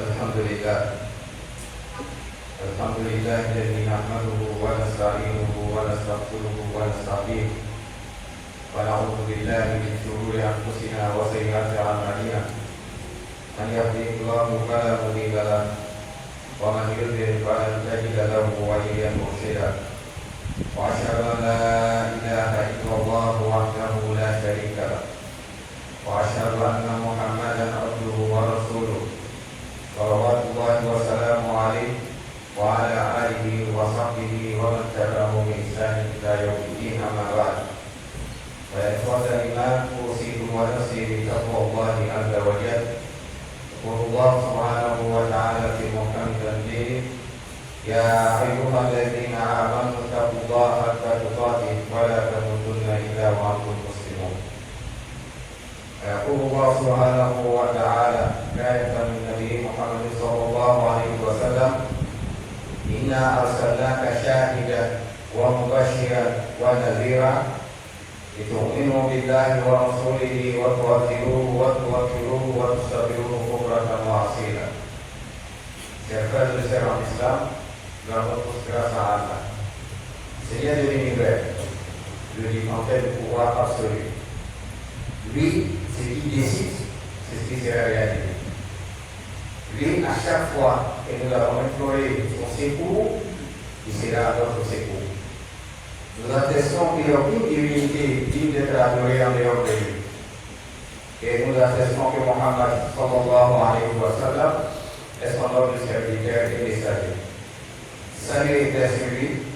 الحمد لله الذي نحمده ونستعينه ونستغفره ونستهديه ونعوذ بالله من شرور انفسنا وسيئات اعمالنا من يهده الله فلا مضل له ومن يضلل فلن تجد له وليا مرشدا واشهد ان لا اله الا الله وحده لا شريك له واشهد ان محمدا عبده ورسوله صلوات الله وسلامه عليه وعلى آله وصحبه ومن تبعه بإحسان إلى يوم الدين أما بعد فيا إخوة الإيمان أوصيكم ونفسي بتقوى الله عز وجل يقول الله سبحانه وتعالى في محكم تنزيله يا أيها الذين آمنوا اتقوا الله حق تقاته ولا تموتن إلا وأنتم مسلمون يقول الله سبحانه وتعالى كائنا من النبي محمد صلى الله عليه وسلم إنا أرسلناك شاهدا ومبشرا ونذيرا لتؤمنوا بالله ورسوله وتوكلوه وتستغفروه بكرة وأصيلا. Chers frères et sœurs en islam, nous avons tous grâce à Allah, Seigneur de l'univers, le détenteur du pouvoir absolu. Lui, ce qui décide, c'est ce qui sera réalisé. Lui, à chaque fois que nous avons imploré son secours, il sera à notre secours. Nous attestons qu'il n'y a aucune divinité digne d'être adorée en dehors de lui. Et nous attestons que Muhammad sallallahu alayhi wa sallam est son noble serviteur et messager. Salut et paix sur lui,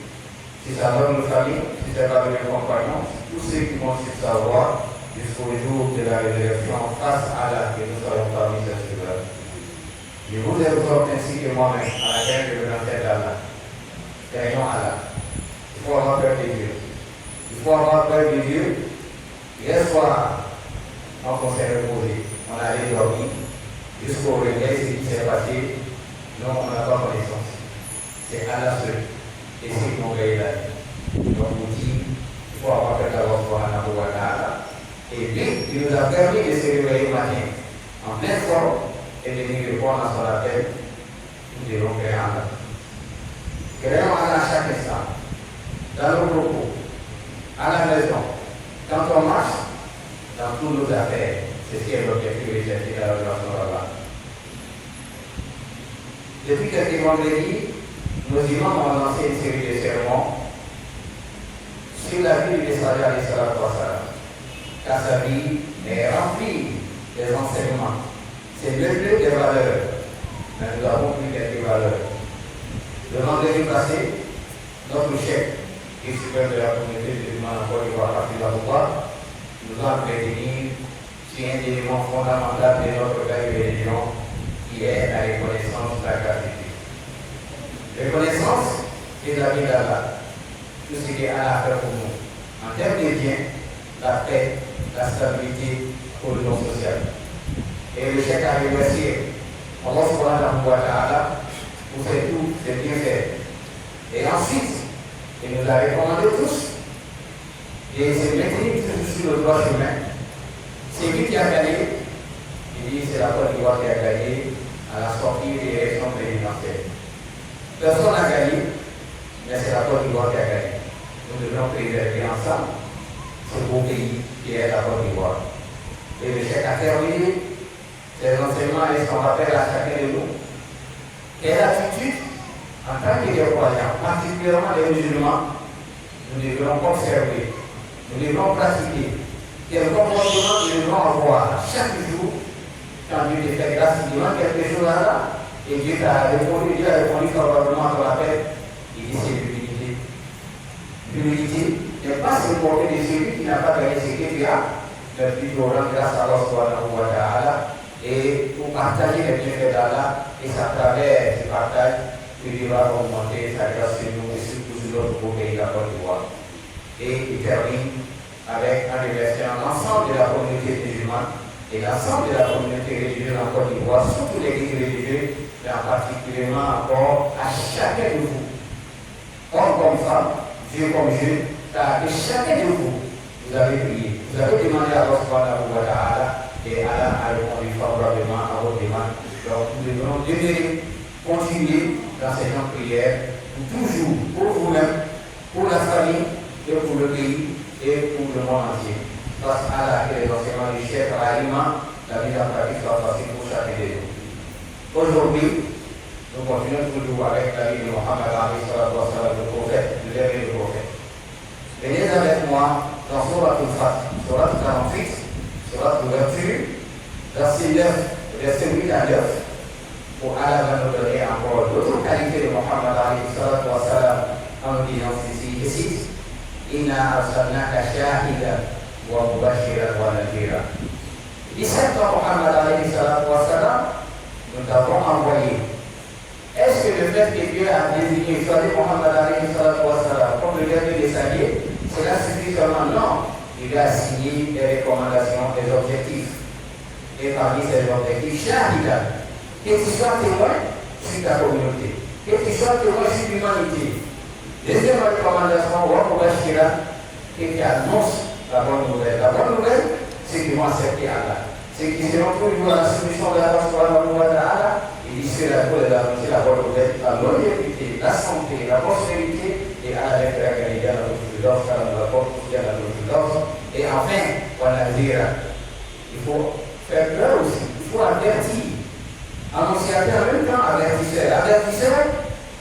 si sa noble famille, si ses fabuleux compagnons, tous ceux qui vont sur sa voie jusqu'au jour de la résurrection face à Allah que nous soyons parmi ses suiveurs. Je vous exhorte ainsi que moi-même à la crainte de l'enfer d'Allah. Craignons Allah. Il faut avoir peur de Dieu. Il faut avoir peur de Dieu. Hier soir, quand on s'est reposé, on allait dormir. Jusqu'au réveil, ce qui s'est passé, nous, on n'a pas connaissance. C'est Allah seul. Et c'est qui nous réveille la vie. Donc, on dit, il faut avoir peur d'Allah subhanahu wa ta'ala. Et lui, il nous a permis de se réveiller matin en pleine forme et de dire que quand on a son appel, nous devons créer Allah. Créons Allah à chaque instant, dans nos propos, à la maison, quand on marche, dans toutes nos affaires. C'est ce qui est l'objectif recherché dans la relation d'Allah. Depuis quelques vendredis, nos imams ont lancé une série de sermons sur la vie du messager alayhi salatu wa salam. Car sa vie est remplie des enseignements. C'est le lieu des valeurs. Mais nous avons pris quelques valeurs. Le vendredi passé, notre chef, qui est super de la communauté musulmane en Côte d'Ivoire, nous a prévenu sur un élément fondamental de notre religion qui est la reconnaissance de la gratitude. Reconnaissance de la vie d'Allah. Tout ce qu'Allah a fait pour nous. En termes de biens, la paix, la stabilité pour l'union sociale. Et le chef a remercié Allah subhanahu wa ta'ala pour tout ces bienfaits. Et ensuite, il nous a recommandé tous de se maintenir sur le droit chemin. C'est lui qui a gagné. Il dit c'est la Côte d'Ivoire qui a gagné à la sortie des élections présidentielles. Personne n'a gagné, mais c'est la Côte d'Ivoire qui a gagné. Nous devons préserver ensemble ce beau pays qui est la Côte d'Ivoire. Et le chef a terminé ses enseignements et son rappel à chacun de nous. Quelle attitude, en tant que croyants, particulièrement les musulmans, nous devons observer, nous devons pratiquer. Quel comportement nous devons avoir chaque jour quand Dieu te fait grâce, il demande quelque chose à Allah. Et Dieu a répondu favorablement à ton appel. Il dit c'est l'humilité. L'humilité n'est pas se porter de celui qui n'a pas gagné ce que tu as, mais plutôt rendre grâce à Allah subhanahu wa ta'ala et pour partager les bienfaits d'Allah. Et c'est à travers ce partage que Dieu va augmenter sa grâce sur nous et surtout sur notre beau pays, la Côte d'Ivoire. Et il termine avec un remerciement l'ensemble de la communauté musulmane et l'ensemble de la communauté religieuse en Côte d'Ivoire, surtout les guides religieux, mais en particulièrement encore à chacun de vous, homme comme femme, vieux comme jeune, car que chacun de vous, vous avez prié, vous avez demandé à Allah subhanahu wa ta'ala et Allah a répondu favorablement à vos demandes. Donc nous devons Dieu continuer dans ces temps de prière, toujours pour vous-même, pour la famille, et pour le pays, et pour le monde entier. Grâce à la que les enseignements du chef Rahima, la mise en pratique soit facile pour chacun de nous. Aujourd'hui, nous continuons toujours avec la vie de Mohammed Ali, le prophète, le dernier prophète. Venez avec moi dans Surat al-Fat, Surat 48, Surat l'ouverture, verset 9, verset 8 à 9, pour Allah va nous donner encore d'autres qualités de Mohammed Ali, en nous disant ceci, je cite, Inna arsalnaka shahidan wa mubashiran wa nadhira. Il dit Mohammed Ali, nous t'avons envoyé. Est-ce que le fait que Dieu a désigné choisi Mohammed Ali comme le dernier des salués, cela suffit seulement? Non. Il a signé des recommandations, des objectifs. Et parmi ces objectifs, Shahida, que tu sois témoin sur ta communauté, que tu sois témoin sur l'humanité. Deuxième recommandation, Wabashira, que tu annonces la bonne nouvelle. La bonne nouvelle, c'est qu'ils vont accepter Allah. C'est qu'ils seront toujours à la solution de la Allah. Il dit cela pour annoncer la bonne nouvelle, la longévité, la santé, la prospérité, et à la et enfin, on a dit, il faut faire peur aussi, il faut avertir. Annonciateur en même temps, avertisseur. Avertisseur,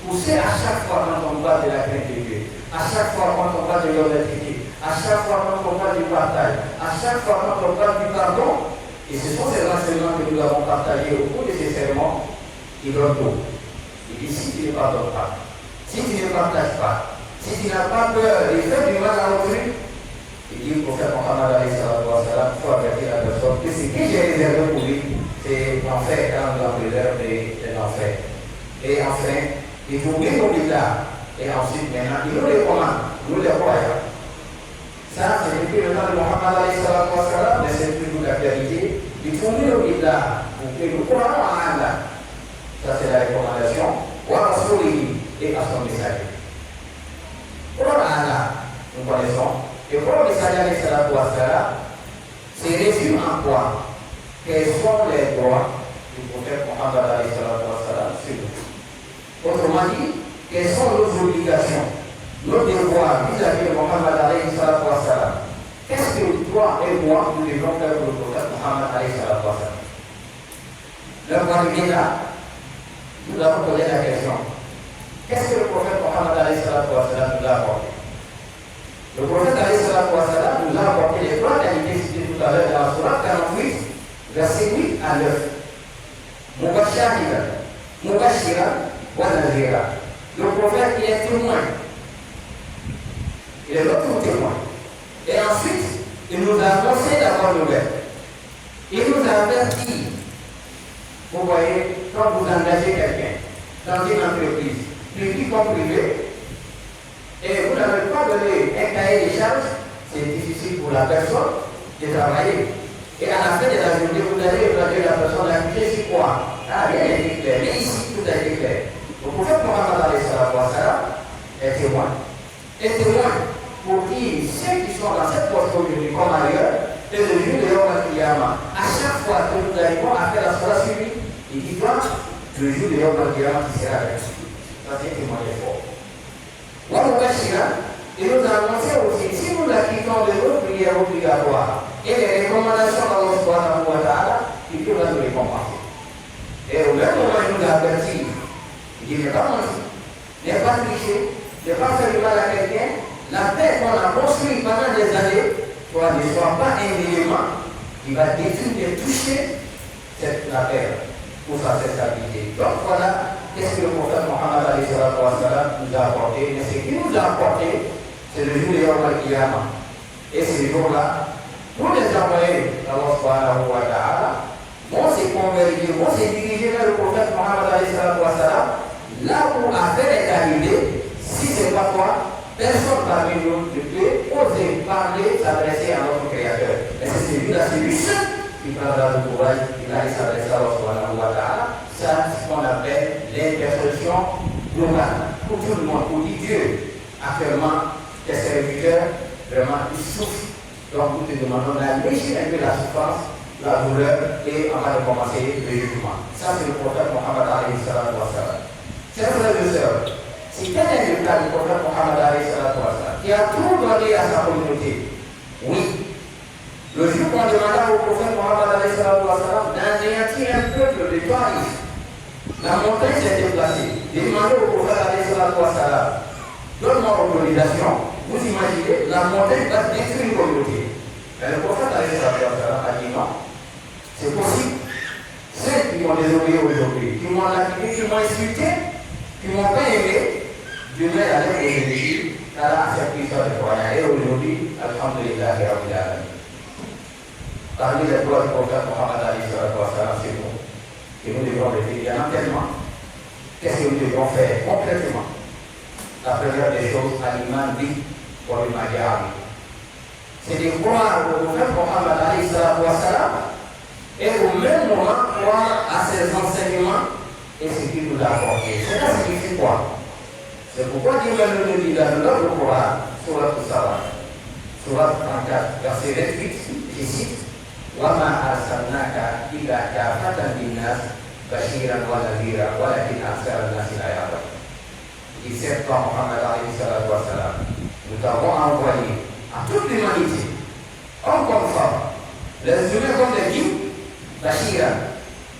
pousser à chaque fois quand on parle de la crainte de Dieu, à chaque fois quand on parle de l'honnêteté, à chaque fois quand on parle du partage, à chaque fois quand on parle du pardon. Et ce sont ces enseignements que nous avons partagés au cours de ces sermons. Il donne tout. Il dit si tu ne pardonnes pas, si tu ne partages pas, si tu n'as pas peur de faire du mal à autrui, il dit au prophète Mohammed il faut avertir la personne que ce que j'ai réservé pour lui, c'est l'enfer quand nous avons réserve de l'enfer. Et enfin, il faut bien oublier là. Et ensuite, maintenant, il nous les commande, nous les croyons. Ça, c'est depuis le temps de Mohammed mais c'est toujours la vérité. Il faut mieux oublier là pour que nous croyons en Allah. Ça, c'est la recommandation. Et à son message. Pour Allah, nous connaissons. Et pour le message c'est résumé en quoi? Quels sont les droits du prophète Mohammed sur nous? Autrement dit, quelles sont nos obligations, nos devoirs vis-à-vis de Mohammed Qu'est-ce que toi et moi nous devons faire pour le prophète Mohammed Le premier là, nous avons posé la question. Qu'est-ce que le prophète Mohammed nous a apporté? Le prophète nous a apporté les trois qualités citées tout à l'heure dans la Sourate 48, verset 8 à 9. Mubashira wa nadhira. Le prophète, il est témoin. Il est notre témoin. Et ensuite, il nous a annoncé la bonne nouvelle. Il nous a averti. Vous voyez, quand vous engagez quelqu'un dans une entreprise, publique comme privée, et vous n'avez pas donné un cahier des charges, c'est difficile pour la personne de travailler. Et à la fin de la journée, vous allez évaluer la personne accusée sur quoi? Ah, rien n'est clair. Mais ici, tout a été clair. Le prophète Mohammed est témoin. Est témoin pour dire ceux qui sont dans cette poste aujourd'hui comme ailleurs, et le jour de Yom Al-Qiyamah, à chaque fois que nous arrivons à faire la soirée suivie, il dit toi, le jour de Yom Al-Qiyamah qui sera avec nous. Ça, c'est un témoignage fort. Et nous a annoncé aussi, si nous acquittons de nos prières obligatoires et les recommandations d'Allah subhanahu wa ta'ala, il peut nous récompenser. Et au même moment, il nous a averti, il dit, n'est pas mentir, n'est pas tricher, ne pas faire du mal à quelqu'un. La paix qu'on a construite pendant des années, ne soit pas un élément qui va détruire et toucher la paix pour sa stabilité. Donc voilà, qu'est-ce que le prophète Mohammed nous a apporté? Mais ce qu'il nous a apporté, c'est le jour de Yom Al-Qiyamah. Et ce jour-là, pour les envoyer d'Allah subhanahu wa ta'ala, vont se converger, vont se diriger vers le prophète Mohammed là où affaire est arrivée. Si ce n'est pas toi, personne parmi nous ne peut oser parler, s'adresser à notre Créateur. Mais c'est celui-là, c'est lui seul qui prendra le courage, qui va s'adresser à Allah subhanahu wa ta'ala. Ça, c'est ce qu'on appelle l'intercession globale. Pour tout le monde, pour dire Dieu, actuellement, tes serviteurs, vraiment, ils souffrent. Donc, nous te demandons d'alléger un peu la souffrance, la douleur, et avant de commencer le jugement. Ça, c'est le prophète Mohammed alayhi salatu wa salam. Chers frères et sœurs, si tel est le cas du prophète Mohammed qui a tout donné à sa communauté, oui, le jour qu'on demanda au prophète Mohammed d'anéantir un peuple de Taïf, la montagne s'est déplacée. Il demandait au prophète donne-moi autorisation. Vous imaginez, la montagne va détruire une communauté. Mais le prophète a dit non, c'est possible. Ceux qui m'ont désobéi aujourd'hui, qui m'ont lapidé, qui m'ont insulté, qui m'ont pas aimé, Dieu m'a allé pour les dire, Allah a accepté ça de croyants. Et aujourd'hui, alhamdulillah, parmi les droits du prophète Mohammed, c'est bon. Et nous devons le dire, il y en a tellement. Qu'est-ce que nous devons faire concrètement? La première des choses, l'imam dit pour le Magyari, c'est de croire au prophète Mohammed et au même moment croire à ses enseignements et ce qu'il nous a apporté. Cela signifie quoi? C'est pourquoi Dieu nous dit dans le Coran, Surat Al-Salah, Surat 34, verset 28, je cite, وَمَا أَرْسَلْنَاكَ إِلَّا كَافَةً لِلنَّاسِ بَشِيرًا وَنَذِيرًا وَلَكِنَّ أَكْثَرَ النَّاسِ لَا يَعْلَمُونَ. Il sait pas Mohammed nous t'avons envoyé à toute l'humanité, homme comme femme, les humains comme les guides, Bashira,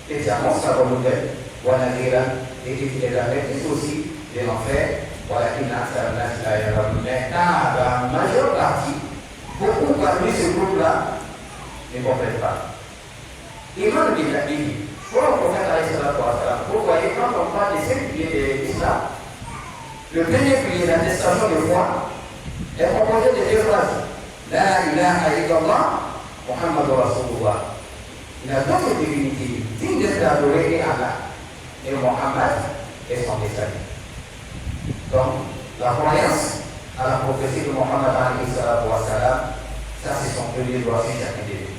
et tu annonces la bonne nouvelle, Wanadira, et tu les avertis aussi de l'enfer, mais car la majeure partie, beaucoup parmi ce groupe-là, ne comprennent pas. Imam bin Abi, pour le prophète, vous voyez, quand on parle des 5 piliers de l'islam, le premier pilier, l'attestation de foi, est composé de 2 phrases. La ilaha illallah, Muhammadur Rasulullah. Il y a d'autres divinités dignes d'être adorées et Allah. Et Mohammed est son messager. Donc, la croyance à la prophétie de Mohammed, ça c'est son premier droit sur chacun de nous.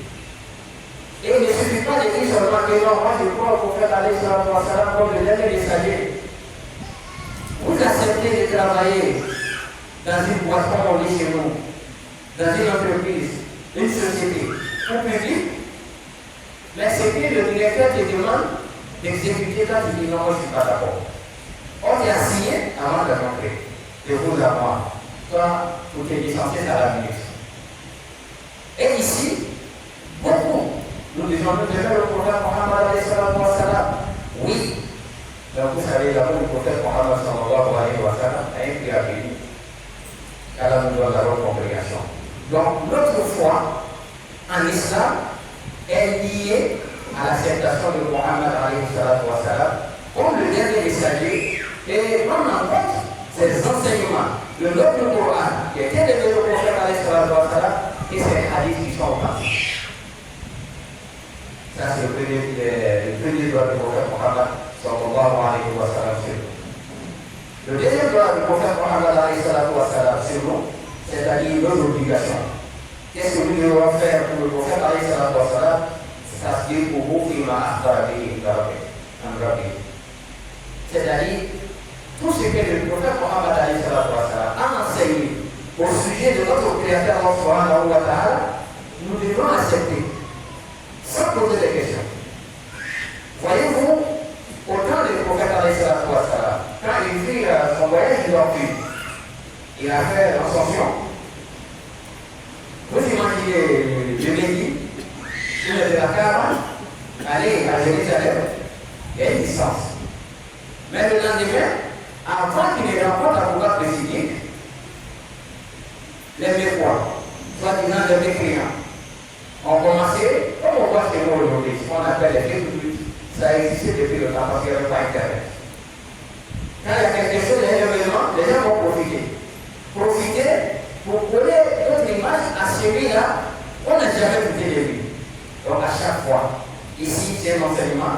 Et il ne suffit pas de dire seulement que non, moi je crois au prophète comme le dernier messager. Vous acceptez de travailler dans une boîte comme on dit chez nous, dans une entreprise, une société, ou public, mais c'est que le directeur te demande d'exécuter quand tu dis non, moi je ne suis pas d'accord. On y a signé avant de rentrer, de vous à moi, toi, pour te licencier à la minute. Et ici, beaucoup, nous disons, nous devons le prophète Mohammed, oui. Donc vous savez, d'abord le prophète Mohammed a un prix à payer. Allah nous donne la bonne congrégation. Donc notre foi en islam est liée à l'acceptation de Mohammed comme le dernier messager et prendre en compte ses enseignements de notre Coran qui était développé au prophète et ses hadiths qui sont authentiques. Ça c'est le premier droit du prophète Mohammed. Le deuxième droit du prophète Mohammed sur nous, c'est-à-dire nos obligations. Qu'est-ce que nous devons faire pour le prophète c'est-à-dire pour vous qui c'est-à-dire tout ce que le prophète Mohammed a enseigné au sujet de notre Créateur, nous devons accepter sans poser des questions. Voyez-vous, au temps du prophète, quand il fit son voyage d'Orphée, il a fait l'ascension. Vous imaginez, je l'ai dit, il est de la caravane, aller à Jérusalem, il y a une distance. Mais le lendemain, avant qu'il ne rencontre Abou Bakr Siddiq, les Mécois, soi-disant les mécréants, ont commencé, comme on voit chez nous aujourd'hui, ce qu'on appelle les républiques. Ça a existé depuis le temps parce qu'il n'y avait pas Internet. Quand il y a quelque chose, il y a un événement, les gens vont profiter. Profiter pour coller notre image à celui-là, on n'a jamais douté de lui. Donc à chaque fois, ici c'est un enseignement,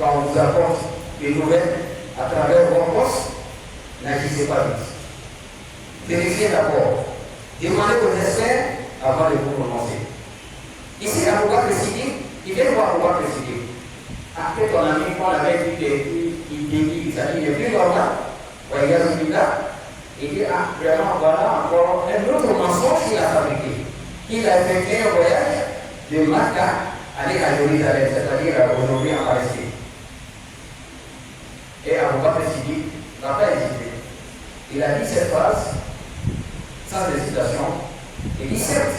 quand on vous apporte des nouvelles à travers vos postes, n'agissez pas vite. Vérifiez d'abord. Demandez aux experts avant de vous prononcer. Ici, Abou Bakr Siddiq, il vient voir Abou Bakr Siddiq. Après ton ami, qu'on avait dit qu'il dévie, c'est-à-dire il est plus normal, il dit, ah, vraiment, voilà encore un autre mensonge qu'il a fabriqué. Il a effectué un voyage de Makka à aller à Jérusalem, c'est-à-dire aujourd'hui en Palestine. Et Abou Bakr Siddiq n'a pas hésité. Il a dit cette phrase, sans hésitation. Il dit certes,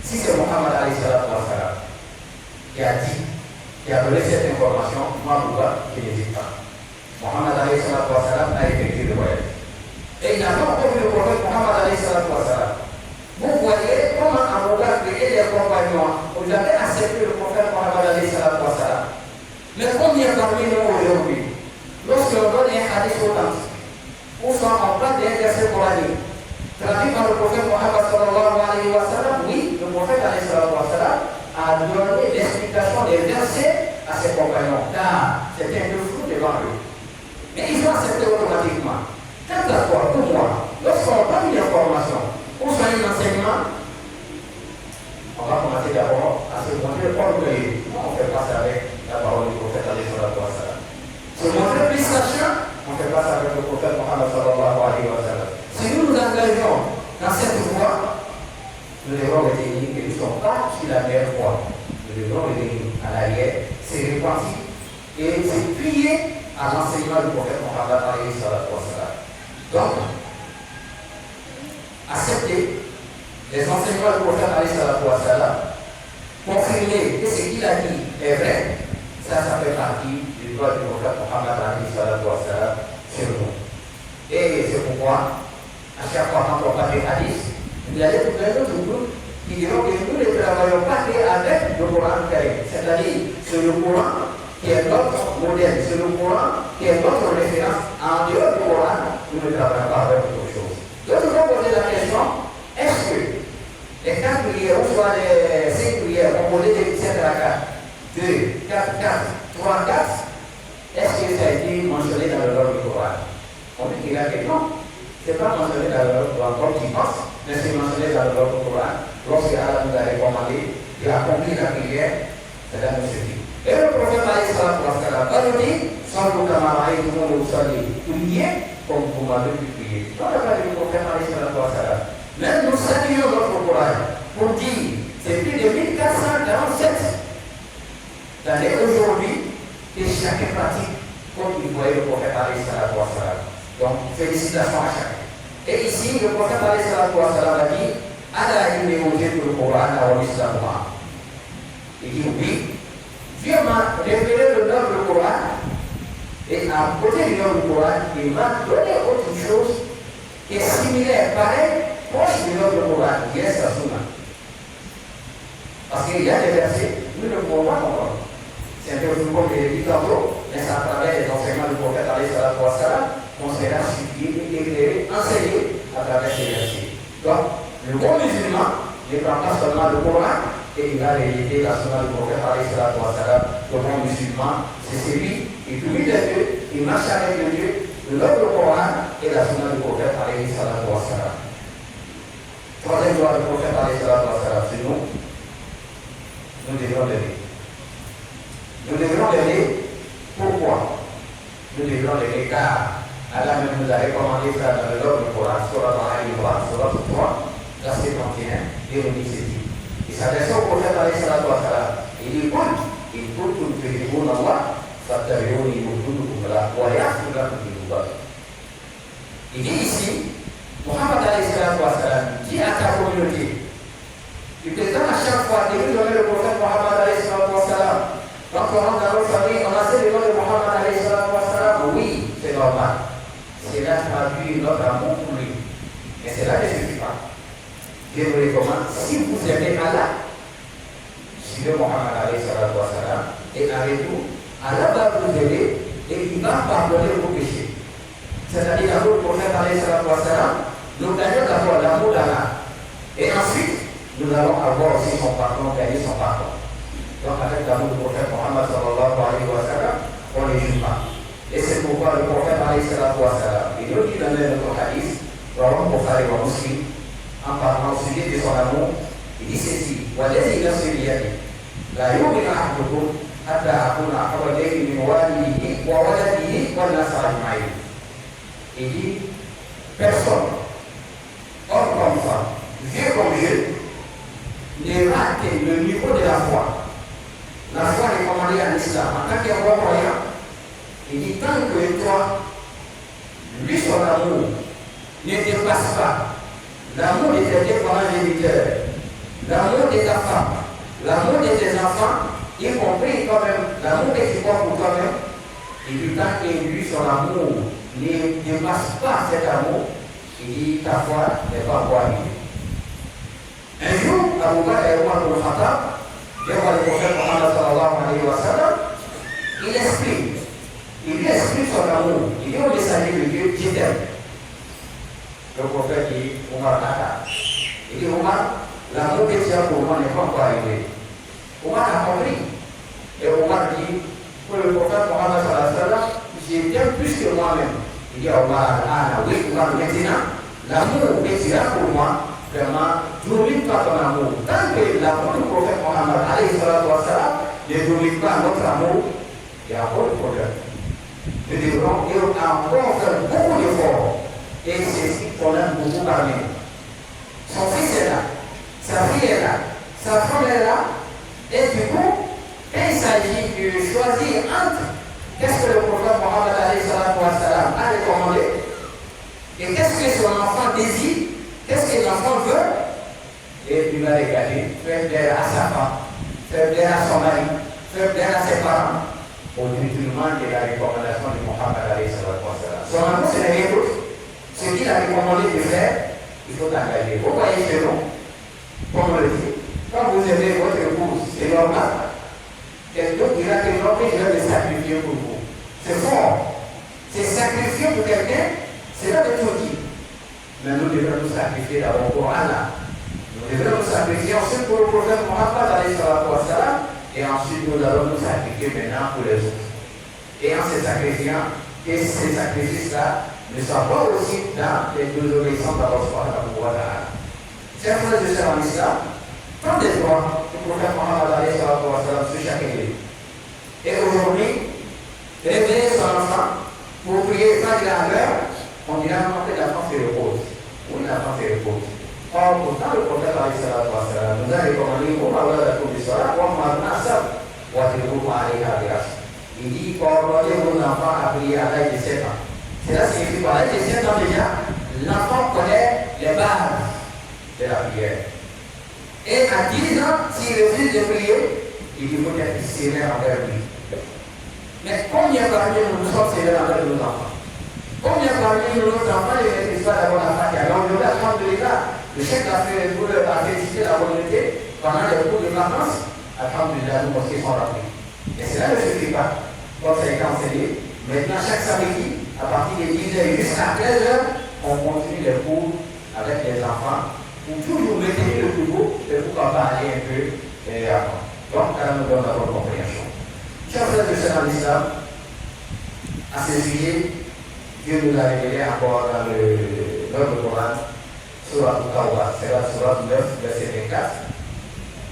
si c'est Mohammed alayhi salatu wa salam qui a dit, qui a donné cette information, moi, Bouba, je n'hésite pas. Mohammed alayhi salatu wa salam a effectué le voyage. Et il n'a pas encore vu le prophète Mohammed alayhi salatu wa salam. Vous voyez comment Abu Bakr et les compagnons ont jamais accepté le prophète Mohammed alayhi salatu wa salam. Mais combien parmi nous aujourd'hui, lorsqu'on donne un hadith authentique, ou soit on parle d'un verset coranique, traduit par le prophète Mohammed sallallahu alayhi wa sallam, oui, le prophète alayhi salatu wa salam a donné l'explication des versets à ses compagnons, car c'était un flou devant eux. Mais ils ont accepté automatiquement. Quant à toi, pour moi, lorsqu'on donne une information, ou soit un enseignement, on va commencer d'abord à se montrer comme que on fait passer avec la parole du prophète alayhi salatu wa salam. Se montrer plus sachant, on fait passer avec le prophète Mohammed sallallahu alayhi wa sallam. Si nous nous engageons dans cette voie, nous devons retenir que nous ne sommes pas sur la meilleure voie. Nous devons revenir à l'arrière, se repentir et se plier à l'enseignement du prophète Mohammed alayhi salatu wa salam. Donc, accepter les enseignements du prophète alayhi salatu wa salam, confirmer que ce qu'il a dit est vrai, ça fait partie du droit du prophète Mohammed alayhi salatu wa salam sur nous. Et c'est pourquoi, à chaque fois quand on parle des hadiths, il y a des autres groupes qui diront que nous ne travaillons pas avec le Coran Karim. C'est-à-dire, c'est le Coran qui est notre modèle, c'est le Coran qui est notre référence. En dehors du Coran, nous ne travaillons pas avec autre chose. Donc, nous allons poser la question, est-ce que les 4 prières, ou soit les 5 prières, composées de 7 rakats, 2, 4, 4, 3, 4, est-ce que ça a été mentionné dans le ordre du Coran? On dit qu'il a que non. Ce n'est pas mentionné dans le ordre du Coran comme tu penses, mais c'est mentionné dans le ordre du Coran. Lorsque Allah nous a recommandé d'accomplir la prière, cela nous suffit. Et le prophète alayhi salatu wa salam a dit, sans le camarade, tout le monde vous salue, priez comme vous m'avez pu prier. Dans le cas du prophète alayhi salatu wa salam, même nous saluons notre Coran pour dire, c'est plus de 1447 d'années aujourd'hui que chacun pratique comme il voyait le prophète alayhi salatu wa salam. Donc, félicitations à chacun. Et ici, le prophète alayhi salatu wa salam a dit, Allah a dit pour le Coran à l'islam. Il dit oui. Dieu m'a révélé le nom du Coran et à côté du nom du Coran, il m'a donné autre chose qui est similaire, pareil, proche du nom du Coran, qui est sa sunna. Parce qu'il y a des versets, nous ne pouvons pas comprendre. C'est un peu plus comme les dit tantôt, mais c'est à travers les enseignements du prophète alayhi salatu wa salam qu'on sera suivi, éclairé, enseigné à travers ces versets. Donc, le bon musulman ne prend pas seulement le Coran et il va réaliser la sunna du prophète alayhi salatu wa salam. Le bon musulman, c'est celui qui prie les deux, il marche avec le Dieu, le Coran et la sunna du prophète alayhi salatu wa salam. Troisième loi du prophète alayhi salatu wa salam, c'est nous devons l'aimer. Nous devons l'aimer. Pourquoi? Nous devons l'aimer car Allah nous a recommandé ça dans le livre du Coran, Surah Al-Imran, Surah 3, verset 31, et on dit ceci. Il s'adresse au prophète alayhi salatu wa salam. Il dit, il kuntum tuhibbuna Allah, fattabi'uni yuhibbukum Allah, wa yaghfir lakum dhunubakum. Il dit ici, Mohammed alayhi salatu wa salam dit à ta communauté, il te donne à chaque fois de lui donner le prophète Mohammed alayhi salatu wa salam. Quand on rentre dans notre famille, on a le nom de Mohammed alayhi salatu wa salam. Oui, c'est normal. Cela traduit notre amour pour lui. Mais cela ne suffit pas. Dieu vous recommande, si vous aimez Allah, suivez Mohammed alayhi salatu wa salam, et avec vous, Allah va vous aider et il va pardonner vos péchés. C'est-à-dire, l'amour du prophète alayhi salatu wa salam, nous gagnons d'abord l'amour d'Allah. Et ensuite, nous allons avoir aussi son pardon, gagner son pardon. Donc, avec l'amour du prophète Mohammed sallallahu alayhi wa sallam, on ne juge pas. Et c'est pourquoi le prophète alayhi salatu wa salam, il nous dit dans notre hadith, Rawah Bukhari wa Muslim, en parlant au sujet de son amour, il dit ceci, وَالَّذِي نَفْسِي بِيَدِهِ لَا يُؤْمِنُ أَحَدُكُمْ حَتَّى أَكُونَ أَحَبَّ إِلَيْهِ مِنْ وَالِدِهِ وَوَلَدِهِ وَالنَّاسِ أَجْمَعِينَ. Il dit, personne, homme comme femme, vieux comme jeune, ne rate le niveau de la foi. La foi est commandée en islam. En tant que croyant, il dit tant que toi, son amour ne dépasse pas l'amour de tes deux parents géniteurs, l'amour de ta femme, l'amour de tes enfants, y compris toi-même, l'amour que tu portes pour toi-même, et puis tant que lui, son amour ne dépasse pas cet amour, il dit ta foi n'est pas encore arrivée. Un jour, Abu Bakr et Omar ibn Khattab, devant le prophète Mohammed sallallahu alayhi wa sallam, il lui explique son amour. Il dit au messager de Dieu, je t'aime. Le prophète dit, Omar Naka. Il dit, Omar, l'amour que tu as pour moi n'est pas encore arrivé. Omar a compris. Et Omar dit, pour le prophète Mohammed sallallahu alayhi wa sallam, je t'aime plus que moi-même. Il dit à Omar, oui, Omar, maintenant, l'amour que tu as pour moi, vraiment, n'oublie pas ton amour. Tant que l'amour du prophète Mohammed alayhi wa sallam ne n'oublie pas notre amour, il y a encore de problème. Nous devrons encore faire beaucoup d'efforts. Et c'est ce qu'on a beaucoup parlé. Son fils est là, sa fille est là, sa femme est là. Et du coup, quand il s'agit de choisir entre qu'est-ce que le prophète Mohammed alayhi wa sallam a recommandé et qu'est-ce que son enfant désire, qu'est-ce que l'enfant veut, et il va regarder, faire plaisir à sa femme, faire plaisir à son mari, faire plaisir à ses parents, au détriment de la recommandation de Mohammed alayhi wa sallam. Son amour, ce n'est rien d'autre. Ce qu'il a recommandé de faire, il faut engager. Vous voyez chez nous, comme on le dit, quand vous aimez votre épouse, c'est normal. Quelqu'un dira que non, mais je vais me sacrifier pour vous. C'est fort. C'est sacrifier pour quelqu'un, c'est là que tout dit. Mais nous devons nous sacrifier d'abord pour Allah. Nous devons nous sacrifier ensuite pour le prophète Mohammed alayhi wa sallam, et ensuite nous allons nous sacrifier maintenant pour les autres. Et en se sacrifiant, et ces sacrifices-là ne soient pas aussi dans les deux obéissances d'Allah subhanahu wa ta'ala. Chers frères et sœurs en islam, prenez droit du prophète Mohammed alayhi wa sallam sur chaque église. Et aujourd'hui, réveiller son enfant pour prier pas de la l'heure, on dira non, que l'enfant se repose. Oui, l'enfant se repose. Or, pourtant, le prophète alayhi wa sallam nous a recommandé au malheur de la Coupe du Soir, il dit ordonnez vos enfants à prier à l'âge de 7 ans. Cela signifie qu'à l'âge de 7 ans déjà, l'enfant connaît les bases de la prière. Et à 10 ans, s'il refuse de prier, il faut être sévère envers lui. Mais combien parmi nous sommes sévères envers nos enfants? Combien parmi nos enfants ne maîtrisent pas d'abord la fatiha? Alors, je vais apprendre de l'État. Le chef d'affaires a félicité la volonté pendant les cours de vacances. Alhamdulillah, nos mosquées sont remplies. Et cela ne suffit pas. Comme ça a été enseigné, maintenant chaque samedi, à partir de 10h jusqu'à 13h, on continue les cours avec les enfants pour toujours maintenir le niveau et pourquoi pas aller un peu avant. Donc, Allah nous donne la bonne compréhension. Chers frères et sœurs en islam, à ce sujet, Dieu nous a révélé encore dans le Coran, Surah Al-Tawbah, c'est la Surah 9, verset 24.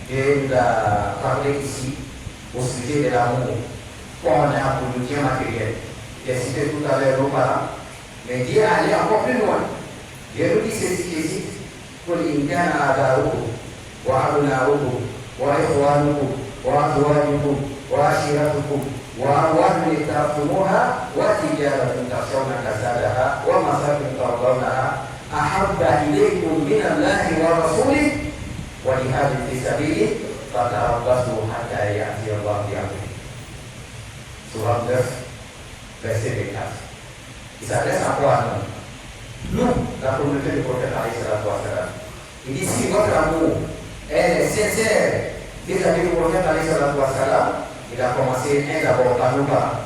Dieu nous a parlé ici au sujet de l'amour qu'on a pour le bien matériel. J'ai cité tout à l'heure nos parents, mais Dieu est allé encore plus loin. Dieu nous dit ceci, je cite, قل إن كان آباؤكم وأبناؤكم وإخوانكم وأزواجكم وعشيرتكم وأموال اقترفتموها وتجارة تخشون كسادها ومساكن ترضونها أحب إليكم من الله ورسوله وجهاد في سبيله فتربصوا حتى يأتي الله بأمره. Surah 9, verset 24. Il s'adresse à quoi nous? Nous, la communauté du prophète alayhi wa sallam. Il dit si votre amour est sincère vis-à-vis du prophète alayhi wa sallam, il a commencé d'abord par nos parents,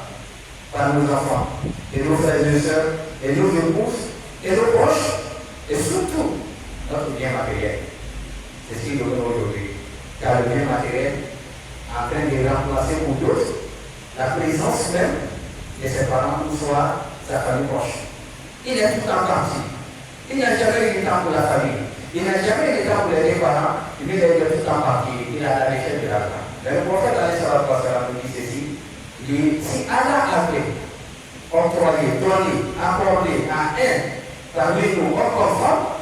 par nos enfants, et nos frères et sœurs, et nos épouses, et nos proches, et surtout notre bien matériel. C'est ce qu'il nous donne aujourd'hui. Car le bien matériel est en train de remplacer pour d'autres la présence même de ses parents ou soit sa famille proche. Il est tout en partie. Il n'y a jamais eu de temps pour la famille. Il n'y a jamais eu de temps pour les deux parents. Il est tout en partie. Il a la richesse de l'argent. Mais le prophète nous dit ceci. Il dit si Allah avait octroyé, donné, accordé à un parmi nous comme femme,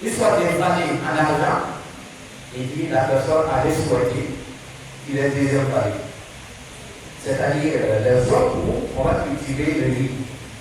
une sorte de valeur en argent, il dit la personne allait souhaiter qu'il ait deuxième valeur. C'est-à-dire les zones où on va cultiver le riz.